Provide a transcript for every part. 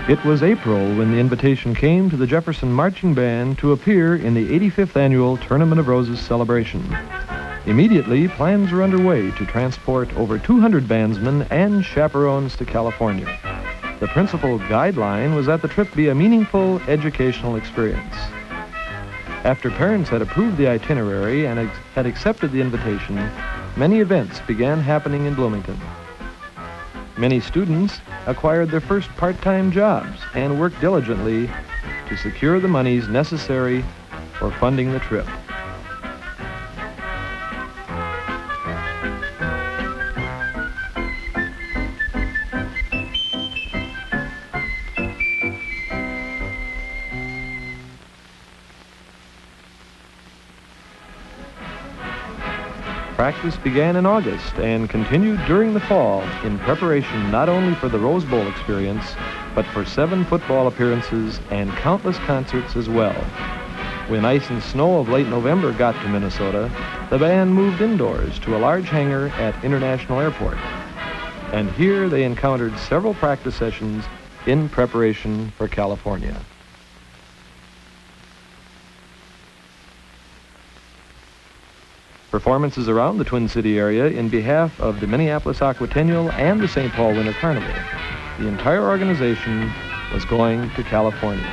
It was April when the invitation came to the Jefferson Marching Band to appear in the 85th Annual Tournament of Roses celebration. Immediately, plans were underway to transport over 200 bandsmen and chaperones to California. The principal guideline was that the trip be a meaningful educational experience. After parents had approved the itinerary and had accepted the invitation, many events began happening in Bloomington. Many students acquired their first part-time jobs and worked diligently to secure the monies necessary for funding the trip. Practice began in August and continued during the fall in preparation not only for the Rose Bowl experience, but for 7 football appearances and countless concerts as well. When ice and snow of late November got to Minnesota, the band moved indoors to a large hangar at International Airport. And here they encountered several practice sessions in preparation for California. Performances around the Twin City area in behalf of the Minneapolis Aquatennial and the St. Paul Winter Carnival. The entire organization was going to California.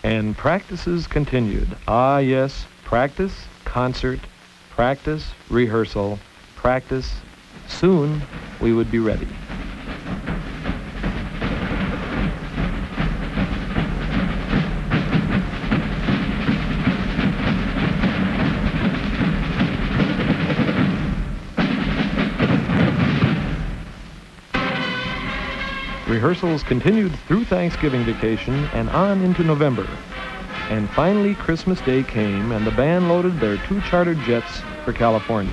And practices continued. Ah, yes, practice, concert, practice, rehearsal, practice. Soon, we would be ready. Rehearsals continued through Thanksgiving vacation and on into November. And finally, Christmas Day came and the band loaded their 2 chartered jets for California.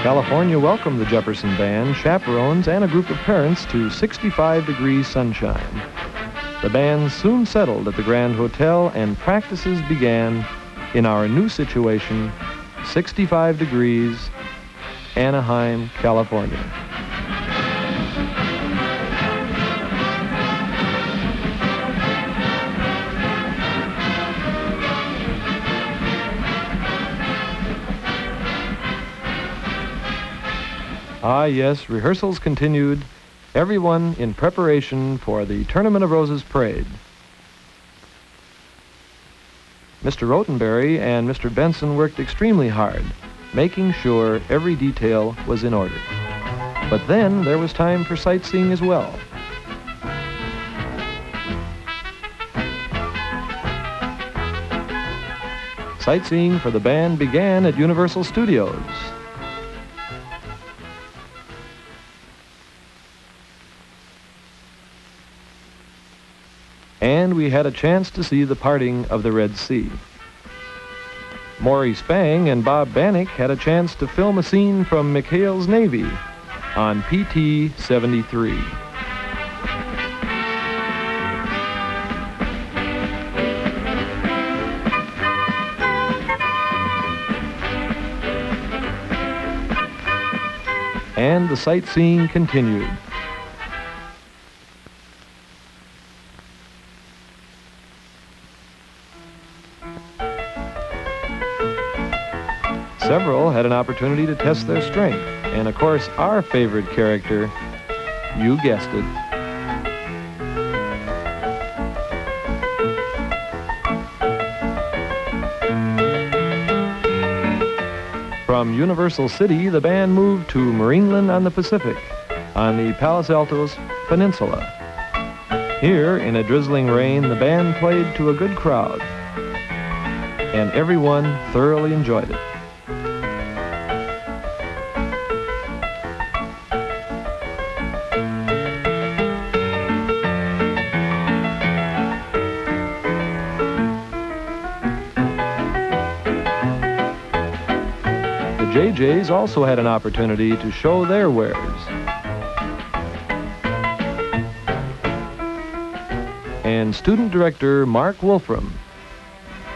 California welcomed the Jefferson Band, chaperones, and a group of parents to 65-degree sunshine. The band soon settled at the Grand Hotel and practices began in our new situation, 65 degrees, Anaheim, California. Ah, yes, rehearsals continued, everyone in preparation for the Tournament of Roses parade. Mr. Rotenberry and Mr. Benson worked extremely hard, making sure every detail was in order. But then there was time for sightseeing as well. Sightseeing for the band began at Universal Studios. And we had a chance to see the parting of the Red Sea. Maury Spang and Bob Bannock had a chance to film a scene from McHale's Navy on PT-73. And the sightseeing continued. Several had an opportunity to test their strength, and of course, our favorite character, you guessed it, from Universal City, the band moved to Marineland on the Pacific, on the Palos Altos Peninsula. Here, in a drizzling rain, the band played to a good crowd, and everyone thoroughly enjoyed it. JJs also had an opportunity to show their wares. And student director Mark Wolfram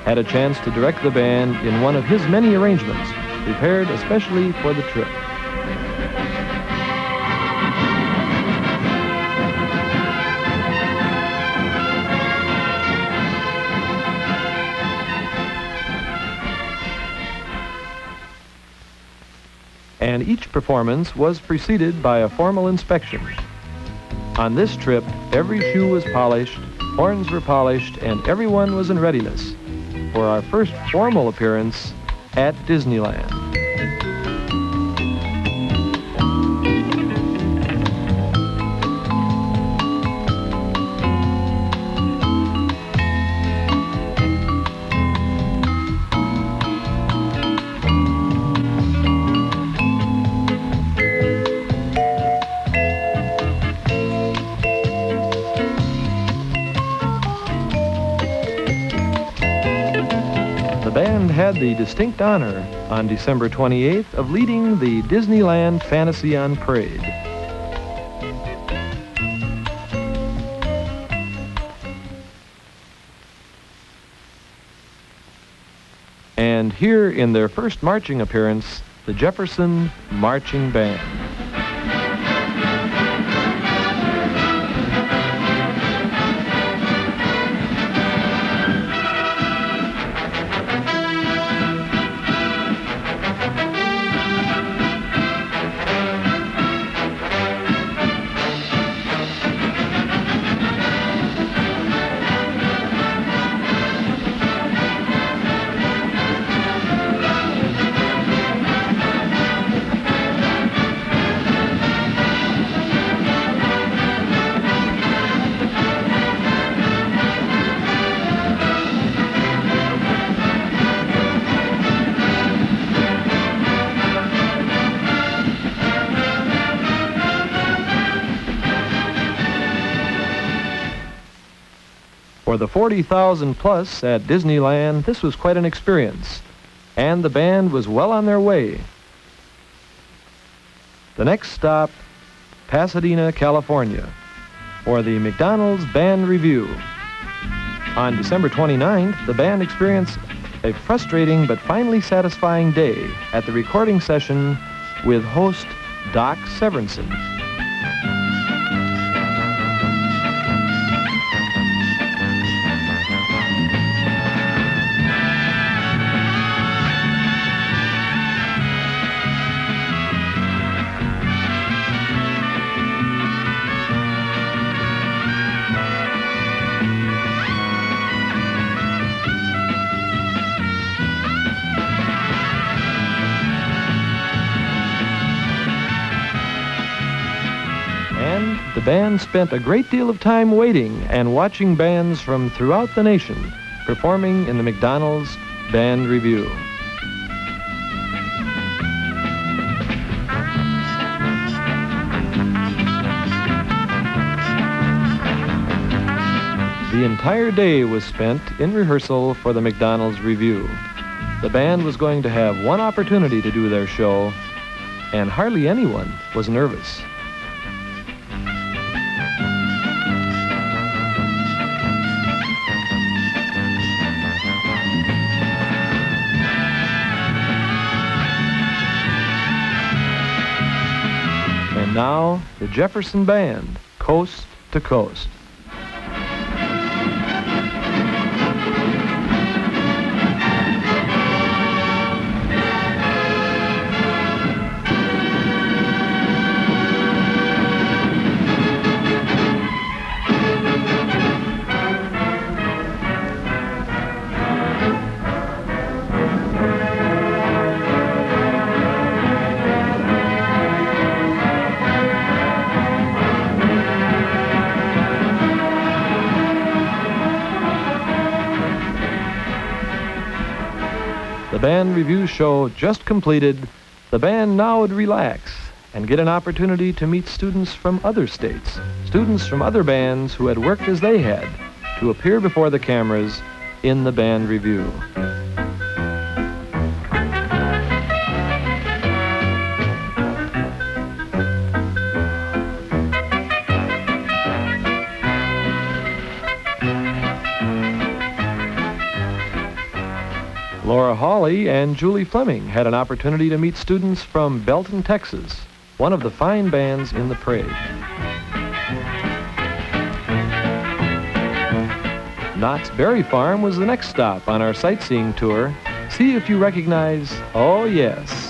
had a chance to direct the band in one of his many arrangements, prepared especially for the trip. And each performance was preceded by a formal inspection. On this trip, every shoe was polished, horns were polished, and everyone was in readiness for our first formal appearance at Disneyland. The band had the distinct honor on December 28th of leading the Disneyland Fantasy on Parade. And here in their first marching appearance, the Jefferson Marching Band. For the 40,000 plus at Disneyland, this was quite an experience, and the band was well on their way. The next stop, Pasadena, California, for the McDonald's Band Review. On December 29th, the band experienced a frustrating but finally satisfying day at the recording session with host Doc Severinsen. The band spent a great deal of time waiting and watching bands from throughout the nation performing in the McDonald's Band Review. The entire day was spent in rehearsal for the McDonald's Review. The band was going to have one opportunity to do their show, and hardly anyone was nervous. And now, the Jefferson Band, Coast to Coast. The band review show just completed, the band now would relax and get an opportunity to meet students from other states, students from other bands who had worked as they had to appear before the cameras in the band review. Laura Hawley and Julie Fleming had an opportunity to meet students from Belton, Texas, one of the fine bands in the parade. Knott's Berry Farm was the next stop on our sightseeing tour. See if you recognize, oh yes.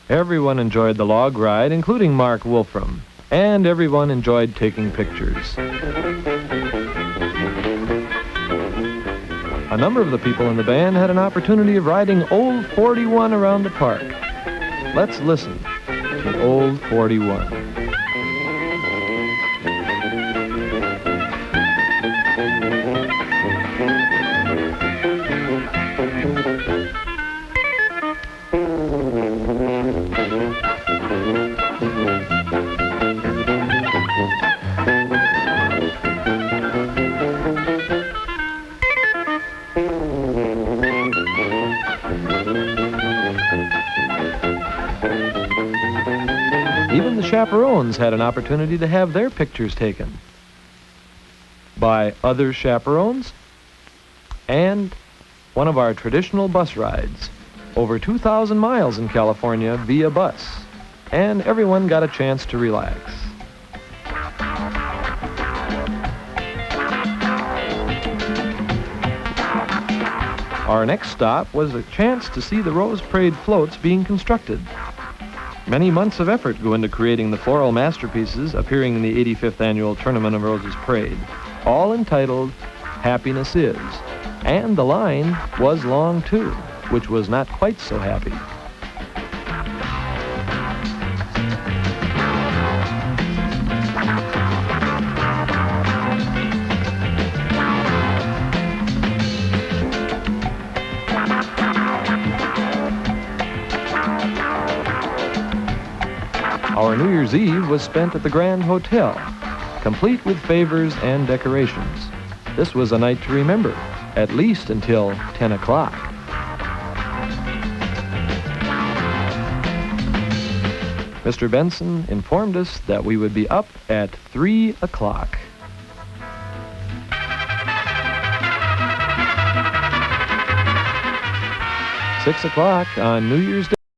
Everyone enjoyed the log ride, including Mark Wolfram, and everyone enjoyed taking pictures. A number of the people in the band had an opportunity of riding Old 41 around the park. Let's listen to Old 41. Even the chaperones had an opportunity to have their pictures taken by other chaperones and one of our traditional bus rides, over 2,000 miles in California via bus, and everyone got a chance to relax. Our next stop was a chance to see the Rose Parade floats being constructed. Many months of effort go into creating the floral masterpieces appearing in the 85th Annual Tournament of Roses Parade, all entitled Happiness Is. And the line was long, too, which was not quite so happy. Our New Year's Eve was spent at the Grand Hotel, complete with favors and decorations. This was a night to remember, at least until 10 o'clock. Mr. Benson informed us that we would be up at 3 o'clock. "6 o'clock on New Year's Day."